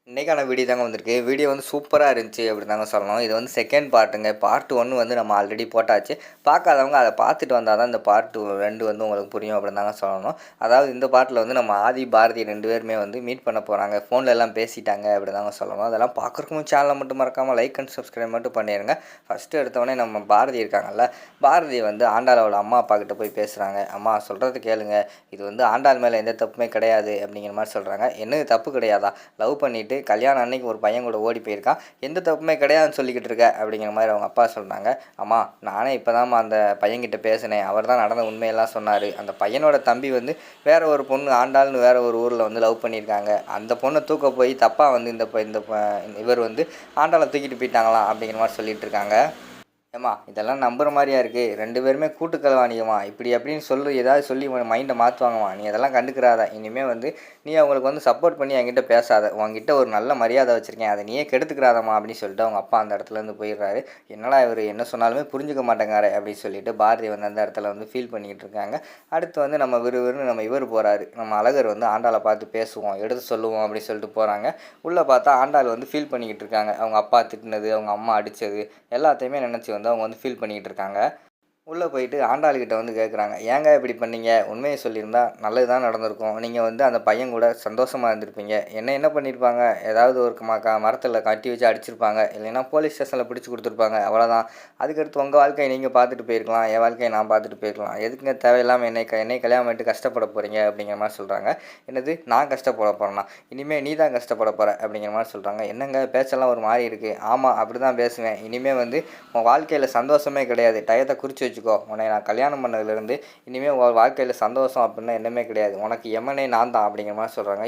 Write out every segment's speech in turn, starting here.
இன்னைக்கான வீடியோ தாங்க வந்திருக்கு. வீடியோ வந்து சூப்பரா இருந்துச்சு அப்படின்னு தாங்க சொல்லணும். இது வந்து செகண்ட் பார்ட்டுங்க. பார்ட் 1 வந்து நம்ம ஆல்ரெடி போட்டாச்சு. பார்க்காதவங்க அத பார்த்துட்டு வந்தா தான் இந்த பார்ட் 2 வந்து உங்களுக்கு புரியும் அப்படின்னு தாங்க சொல்லணும். அதாவது இந்த பார்ட்ல வந்து நம்ம ஆதி, பாரதி 2 பேருமே வந்து மீட் பண்ண போறாங்க. ஃபோன்ல எல்லாம் பேசிட்டாங்க அப்படி தாங்க சொல்லணும். அதெல்லாம் பார்க்குறதுக்கு சேனலை மட்டும் மறக்காம லைக் அண்ட் சப்ஸ்கிரைப் மட்டும் பண்ணிருங்க. ஃபர்ஸ்ட் எடுத்தோடனே நம்ம பாரதி இருக்காங்கல்ல, பாரதி வந்து ஆண்டாளோட அம்மா அப்பா கிட்ட போய் பேசுறாங்க. அம்மா சொல்றது கேளுங்க. இது வந்து ஆண்டாள் மேல எந்த தப்புமே கிடையாது அப்படிங்கிற மாதிரி சொல்றாங்க. என்னது தப்பு கிடையாதா? லவ் பண்ணிட்டு கல்யாணம் அன்னைக்கு ஒரு பையன் கூட ஓடி போயிருக்கான். எந்த தப்புமே கிடையாதுன்னு சொல்லிக்கிட்டு இருக்க அப்படிங்கிற மாதிரி அவங்க அப்பா சொல்கிறாங்க. அம்மா நானே இப்போ தான் அந்த பையன்கிட்ட பேசினேன். அவர் தான் நடந்த உண்மையெல்லாம் சொன்னார். அந்த பையனோட தம்பி வந்து வேற ஒரு பொண்ணு ஆண்டாள்னு வேற ஒரு ஊரில் வந்து லவ் பண்ணியிருக்காங்க. அந்த பொண்ணை தூக்க போய் தப்பாக வந்து இவர் வந்து ஆண்டாளை தூக்கிட்டு போயிட்டாங்களாம் அப்படிங்கிற மாதிரி சொல்லிட்டு இருக்காங்க. ஏம்மா இதெல்லாம் நம்புகிற மாதிரியா இருக்குது? 2 பேருமே கூட்டு களவாணியம்மா இப்படி அப்படின்னு ஏதாவது சொல்லி மைண்டை மாற்றுவாங்கம்மா. நீ அதெல்லாம் கண்டுக்கிறாத. இனிமேல் வந்து நீ அவங்களுக்கு வந்து சப்போர்ட் பண்ணி என்கிட்ட பேசாத. உங்ககிட்ட ஒரு நல்ல மரியாதை வச்சுருக்கேன், அதை நீயே கெடுத்துக்கிறாதம்மா அப்படின்னு சொல்லிட்டு அவங்க அப்பா அந்த இடத்துலேருந்து போயிடுறாரு. என்னடா இவர் என்ன சொன்னாலுமே புரிஞ்சுக்க மாட்டேங்காரு அப்படின்னு சொல்லிட்டு பாரதி வந்து அந்த இடத்துல வந்து ஃபீல் பண்ணிக்கிட்டு இருக்காங்க. அடுத்து வந்து நம்ம விறுவிறுன்னு இவர் போகிறாரு. நம்ம அழகர் வந்து ஆண்டாளை பார்த்து பேசுவோம், எடுத்து சொல்லுவோம் அப்படின்னு சொல்லிட்டு போகிறாங்க. உள்ளே பார்த்தா ஆண்டாள் வந்து ஃபீல் பண்ணிக்கிட்டு இருக்காங்க. அவங்க அப்பா திட்டினது, அவங்க அம்மா அடித்தது எல்லாத்தையுமே நினச்சி வந்து அவங்க வந்து ஃபீல் பண்ணிக்கிட்டு இருக்காங்க. உள்ளே போயிட்டு ஆண்டாள்கிட்ட வந்து கேட்குறாங்க, ஏங்க இப்படி பண்ணீங்க? உண்மையை சொல்லியிருந்தா நல்லது தான் நடந்திருக்கும். நீங்கள் வந்து அந்த பையன் கூட சந்தோஷமாக இருந்திருப்பீங்க. என்ன பண்ணியிருப்பாங்க? ஏதாவது ஒரு மரத்தில் கட்டி வச்சு அடிச்சிருப்பாங்க, இல்லைன்னா போலீஸ் ஸ்டேஷனில் பிடிச்சி கொடுத்துருப்பாங்க, அவ்வளோதான். அதுக்கடுத்து உங்கள் வாழ்க்கையை நீங்கள் பார்த்துட்டு போயிருக்கலாம், என் வாழ்க்கையை நான் பார்த்துட்டு போயிருக்கலாம். எதுக்குங்க தேவையில்லாமல் என்னை கல்யாணம் பண்ணிட்டு கஷ்டப்பட போகிறீங்க அப்படிங்கிற மாதிரி சொல்கிறாங்க. என்னது நான் கஷ்டப்பட போகிறேன்னா? இனிமேல் நீ தான் கஷ்டப்பட போகிற அப்படிங்கிற மாதிரி சொல்கிறாங்க. என்னங்க பேச்செல்லாம் ஒரு மாதிரி இருக்குது? ஆமாம் அப்படி தான் பேசுவேன். இனிமேல் வந்து உன் வாழ்க்கையில் சந்தோஷமே கிடையாது. டயத்தை குறித்து வச்சுக்கோ. உன்னை நான் கல்யாணம் பண்ணதுலேருந்து இனிமேல் உன் வாழ்க்கையில் சந்தோஷம் அப்படின்னா என்னமே கிடையாது. உனக்கு எமனே நான் தான் அப்படிங்கிற மாதிரி சொல்கிறாங்க.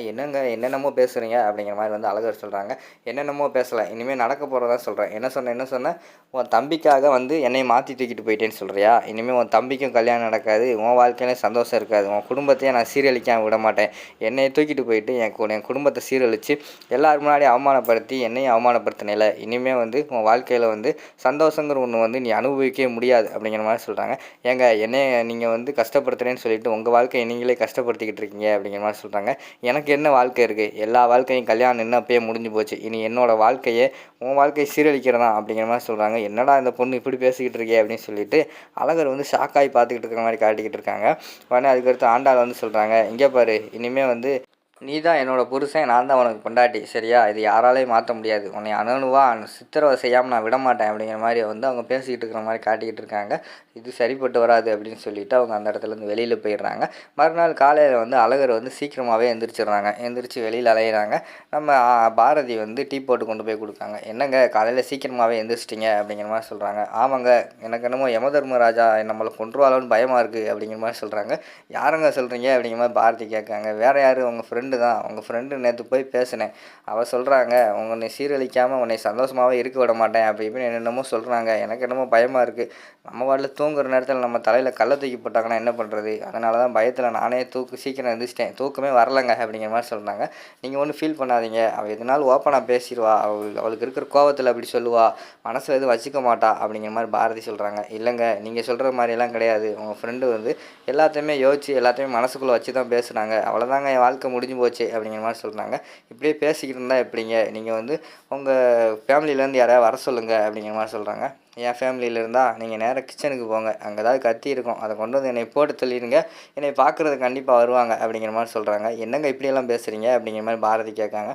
என்னென்னமோ பேசுகிறீங்க அப்படிங்கிற மாதிரி வந்து அழகர் சொல்கிறாங்க. என்னென்னமோ பேசலை, இனிமேல் நடக்க போகிறதா சொல்கிறேன். என்ன சொன்னேன்? உன் தம்பிக்காக வந்து என்னை மாற்றி தூக்கிட்டு போயிட்டேன்னு சொல்கிறியா? இனிமேல் உன் தம்பிக்கும் கல்யாணம் நடக்காது, உன் வாழ்க்கையிலே சந்தோஷம் இருக்காது. உன் குடும்பத்தையே நான் சீரழிக்காமல் விட மாட்டேன். என்னையை தூக்கிட்டு போயிட்டு என் குடும்பத்தை சீரழித்து எல்லாரும் முன்னாடி அவமானப்படுத்தி என்னையும் அவமானப்படுத்தினில்ல, இனிமேல் வந்து உன் வாழ்க்கையில் வந்து சந்தோஷங்கிற ஒன்று வந்து நீ அனுபவிக்கவே முடியாது அப்படிங்கிற மாதிரி சொல்கிறாங்க. ஏங்க என்னைய நீங்கள் வந்து கஷ்டப்படுத்துகிறேன்னு சொல்லிட்டு உங்கள் வாழ்க்கையை நீங்களே கஷ்டப்படுத்திக்கிட்டு இருக்கீங்க அப்படிங்கிற மாதிரி சொல்கிறாங்க. எனக்கு என்ன வாழ்க்கை இருக்குது? எல்லா வாழ்க்கையும் கல்யாணம் என்ன அப்பயே முடிஞ்சு போச்சு. இனி என்னோடய வாழ்க்கையை உன் வாழ்க்கையை சீரழிக்கிறதா அப்படிங்கிற மாதிரி சொல்கிறாங்க. என்னடா இந்த பொண்ணு இப்படி பேசிக்கிட்டு இருக்கே அப்படின்னு சொல்லிட்டு அழகர் வந்து ஷாக்காகி பார்த்துக்கிட்டு இருக்கிற மாதிரி காட்டிக்கிட்டு இருக்காங்க. உடனே அதுக்கடுத்து ஆண்டாள் வந்து சொல்கிறாங்க, இங்கே பாரு, இனிமேல் வந்து நீ தான் என்னோடய புருஷன், நான் தான் உனக்கு பொண்டாட்டி, சரியா? இது யாராலையும் மாற்ற முடியாது. உன்னை அணுவா சித்திரவதை செய்யாமல் நான் விட மாட்டேன் அப்படிங்கிற மாதிரி வந்து அவங்க பேசிக்கிட்டு இருக்கிற மாதிரி காட்டிக்கிட்டு இருக்காங்க. இது சரிப்பட்டு வராது அப்படின்னு சொல்லிட்டு அவங்க அந்த இடத்துலேருந்து வெளியில் போயிடுறாங்க. மறுநாள் காலையில் வந்து அழகர் வந்து சீக்கிரமாகவே எந்திரிச்சிடுறாங்க. எந்திரிச்சு வெளியில் அலையிறாங்க. நம்ம பாரதி வந்து டீ போட்டு கொண்டு போய் கொடுக்காங்க. என்னங்க காலையில் சீக்கிரமாகவே எந்திரிச்சிட்டிங்க அப்படிங்கிற மாதிரி சொல்கிறாங்க. ஆமாங்க, எனக்கு என்னமோ யமதர்மராஜா நம்மளை கொன்றுவாளோன்னு பயமாக இருக்குது அப்படிங்கிற மாதிரி சொல்கிறாங்க. யாருங்க சொல்கிறீங்க அப்படிங்கிற மாதிரி பாரதி கேட்காங்க. வேறு யார்? உங்கள் ஃப்ரெண்டு தான். உங்கள் ஃப்ரெண்டு நேற்று போய் பேசினேன். அவள் சொல்கிறாங்க, உன்னை சீரழிக்காமல் உன்னை சந்தோஷமாகவே இருக்க விட மாட்டேன் அப்படி இப்படின்னு என்னென்னமோ சொல்கிறாங்க. எனக்கு என்னமோ பயமாக இருக்குது. நம்ம வாட்டில் தூங்குற நேரத்தில் நம்ம தலையில் கல்லை தூக்கி போட்டாங்கன்னா என்ன பண்ணுறது? அதனால தான் பயத்தில் நானே சீக்கிரம் எழுந்திரிச்சிட்டேன். தூக்கமே வரலைங்க அப்படிங்கிற மாதிரி சொல்கிறாங்க. நீங்கள் ஒன்றும் ஃபீல் பண்ணாதீங்க. அவள் எதுனாலும் ஓப்பனாக பேசிடுவா. அவளுக்கு இருக்கிற கோவத்தில் அப்படி சொல்லுவா, மனசில் எதுவும் வச்சுக்க மாட்டா அப்படிங்கிற மாதிரி பாரதி சொல்கிறாங்க. இல்லைங்க, நீங்கள் சொல்கிற மாதிரியெல்லாம் கிடையாது. உங்கள் ஃப்ரெண்டு வந்து எல்லாத்தையுமே யோசிச்சு எல்லாத்தையுமே மனசுக்குள்ளே வச்சு தான் பேசுகிறாங்க. அவ்வளோதாங்க, என் வாழ்க்கை முடிஞ்சு போச்சு அப்படிங்கிற மாதிரி சொல்கிறாங்க. இப்படியே பேசிக்கிட்டு இருந்தால் எப்படிங்க? நீங்கள் வந்து உங்கள் ஃபேமிலியிலேருந்து யாரையாவது வர சொல்லுங்கள் அப்படிங்கிற மாதிரி சொல்கிறாங்க. என் ஃபேமிலியில் இருந்தால் நீங்கள் நேராக கிச்சனுக்கு போங்க, அங்கே ஏதாவது கத்தி இருக்கும், அதை கொண்டு வந்து என்னை போட்டு சொல்லிடுங்க, என்னை பார்க்குறது கண்டிப்பாக வருவாங்க அப்படிங்கிற மாதிரி சொல்கிறாங்க. என்னங்க இப்படியெல்லாம் பேசுகிறீங்க அப்படிங்கிற மாதிரி பாரதி கேட்காங்க.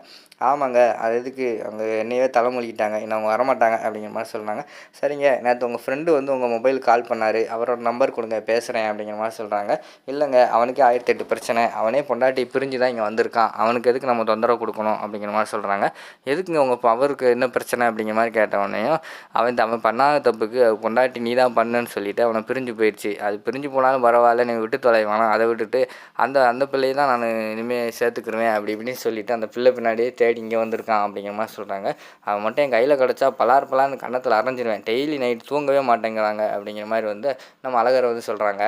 ஆமாங்க, அது எதுக்கு அங்கே என்னையே தலைமொழிக்கிட்டாங்க, இன்னும் அவங்க வரமாட்டாங்க அப்படிங்கிற மாதிரி சொல்கிறாங்க. சரிங்க, நேற்று உங்கள் ஃப்ரெண்டு வந்து உங்கள் மொபைலுக்கு கால் பண்ணார், அவரோட நம்பர் கொடுங்க பேசுகிறேன் அப்படிங்கிற மாதிரி சொல்கிறாங்க. இல்லைங்க, அவனுக்கே 1008 பிரச்சனை, அவனே பொண்டாட்டி பிரிஞ்சு தான் இங்கே வந்திருக்கான், அவனுக்கு எதுக்கு நம்ம தொந்தரவு கொடுக்கணும் அப்படிங்கிற மாதிரி சொல்கிறாங்க. எதுக்குங்க உங்கள் அவருக்கு என்ன பிரச்சனை அப்படிங்கிற மாதிரி கேட்டவனையும் அவன் பண்ணாத தப்புக்கு பொண்டாட்டி நீ தான் பண்ணுன்னு சொல்லிவிட்டு அவனை பிரிஞ்சு போயிடுச்சு. அது பிரிஞ்சு போனாலும் பரவாயில்ல, நீ விட்டு தொலைவானா, அதை விட்டுட்டு அந்த பிள்ளையை தான் நான் இனிமேல் சேர்த்துக்கிருவேன் அப்படி இப்படின்னு சொல்லிவிட்டு அந்த பிள்ளை பின்னாடியே தேடி இங்கே வந்திருக்கான் அப்படிங்கிற மாதிரி சொல்கிறாங்க. அவன் மட்டும் என் கையில் கிடச்சா பலார்னு கன்னத்தில் அரைஞ்சிருவேன், டெய்லி நைட் தூங்கவே மாட்டேங்கிறாங்க அப்படிங்கிற மாதிரி வந்து நம்ம அழகரை வந்து சொல்கிறாங்க.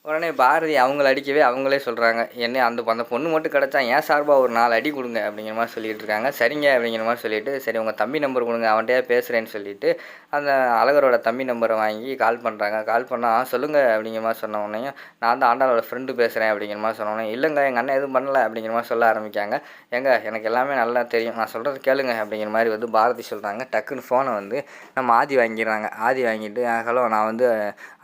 உடனே பாரதி அவங்கள அடிக்கவே அவங்களே சொல்கிறாங்க, என்ன அந்த பொண்ணு மட்டும் கிடச்சா ஏன் சார்பாக ஒரு 4 அடி கொடுங்க அப்படிங்கிற மாதிரி சொல்லிட்டு இருக்காங்க. சரிங்க அப்படிங்கிற மாதிரி சொல்லிட்டு, சரி உங்கள் தம்பி நம்பர் கொடுங்க அவன்கிட்டயே பேசுகிறேன்னு சொல்லிட்டு அந்த அழகரோட தம்பி நம்பரை வாங்கி கால் பண்ணுறாங்க. கால் பண்ணால் சொல்லுங்கள் அப்படிங்கிற மாதிரி சொன்ன உடனேயும், நான் தான் ஆண்டாளோட ஃப்ரெண்டு பேசுகிறேன் அப்படிங்கிற மாதிரி சொன்ன உடனே, இல்லைங்க எங்கள் அண்ணன் எதுவும் பண்ணல அப்படிங்கிற மாதிரி சொல்ல ஆரம்பிக்காங்க. ஏங்க எனக்கு எல்லாமே நல்லா தெரியும், நான் சொல்கிறது கேளுங்க அப்படிங்கிற மாதிரி வந்து பாரதி சொல்கிறாங்க. டக்குன்னு ஃபோனை வந்து நம்ம ஆதி வாங்கிடுறாங்க. ஆதி வாங்கிட்டு, ஹலோ நான் வந்து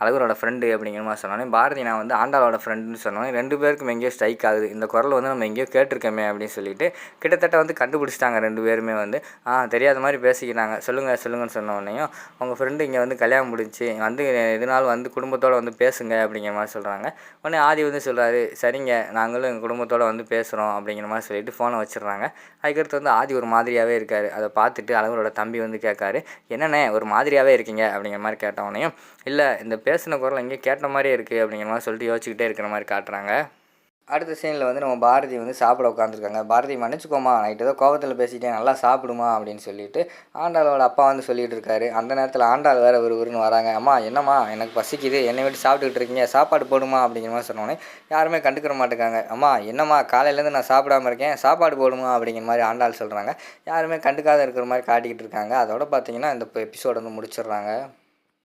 அழகரோட ஃப்ரெண்டு அப்படிங்கிற மாதிரி சொன்னோன்னே, பாரதி நான் வந்து ஆண்டாளோட ஃப்ரெண்டுன்னு சொன்னோன்னே 2 பேருக்கும் எங்கேயோ ஸ்ட்ரைக் ஆகுது. இந்த குரல் வந்து நம்ம எங்கேயோ கேட்டிருக்கோமே அப்படின்னு சொல்லிட்டு கிட்டத்தட்ட வந்து கண்டுபிடிச்சிட்டாங்க 2 பேருமே வந்து. தெரியாத மாதிரி பேசிக்கிட்டாங்க. சொல்லுங்கன்னு சொன்ன உடனேயும், உங்கள் ஃப்ரெண்டு இங்கே வந்து கல்யாணம் முடிச்சு வந்து எதுனாலும் வந்து குடும்பத்தோடு வந்து பேசுங்க அப்படிங்கிற மாதிரி சொல்கிறாங்க. உடனே ஆதி வந்து சொல்கிறாரு, சரிங்க நாங்களும் எங்கள் குடும்பத்தோடு வந்து பேசுகிறோம் அப்படிங்கிற மாதிரி சொல்லிட்டு ஃபோனை வச்சிடுறாங்க. அதுக்கடுத்து வந்து ஆதி ஒரு மாதிரியாகவே இருக்கார். அதை பார்த்துட்டு அழகரோட தம்பி வந்து கேட்காரு, என்னண்ணே ஒரு மாதிரியாகவே இருக்கீங்க அப்படிங்கிற மாதிரி கேட்டவனையும், இல்லை இந்த பேசின குரல் எங்கேயும் கேட்ட மாதிரியே இருக்குது அப்படிங்கிற மாதிரி சொல்லிட்டு யோசிச்சுக்கிட்டே இருக்கிற மாதிரி காட்டுறாங்க. அடுத்த சீனில் வந்து நம்ம பாரதி வந்து சாப்பிட உட்காந்துருக்காங்க. பாரதி மன்னிச்சுக்கோமா நைட்டு ஏதோ கோவத்தில் பேசிட்டேன், நல்லா சாப்பிடுமா அப்படின்னு சொல்லிட்டு ஆண்டாளோட அப்பா வந்து சொல்லிட்டு இருக்காரு. அந்த நேரத்தில் ஆண்டாள் வேறு ஒருவருன்னு வராங்க. அம்மா என்னம்மா எனக்கு பசிக்குது, என்னை விட்டு சாப்பிட்டுக்கிட்டு இருக்கீங்க, சாப்பாடு போடுமா அப்படிங்கிற மாதிரி சொன்னோன்னே யாருமே கண்டுக்கிற மாட்டேங்காங்க. அம்மா என்னம்மா காலையிலேருந்து நான் சாப்பிடாம இருக்கேன், சாப்பாடு போடுமா அப்படிங்கிற மாதிரி ஆண்டாள் சொல்கிறாங்க. யாருமே கண்டுக்காத இருக்கிற மாதிரி காட்டிக்கிட்டு இருக்காங்க. அதோட பார்த்தீங்கன்னா இந்த எபிசோடு வந்து முடிச்சிடுறாங்க.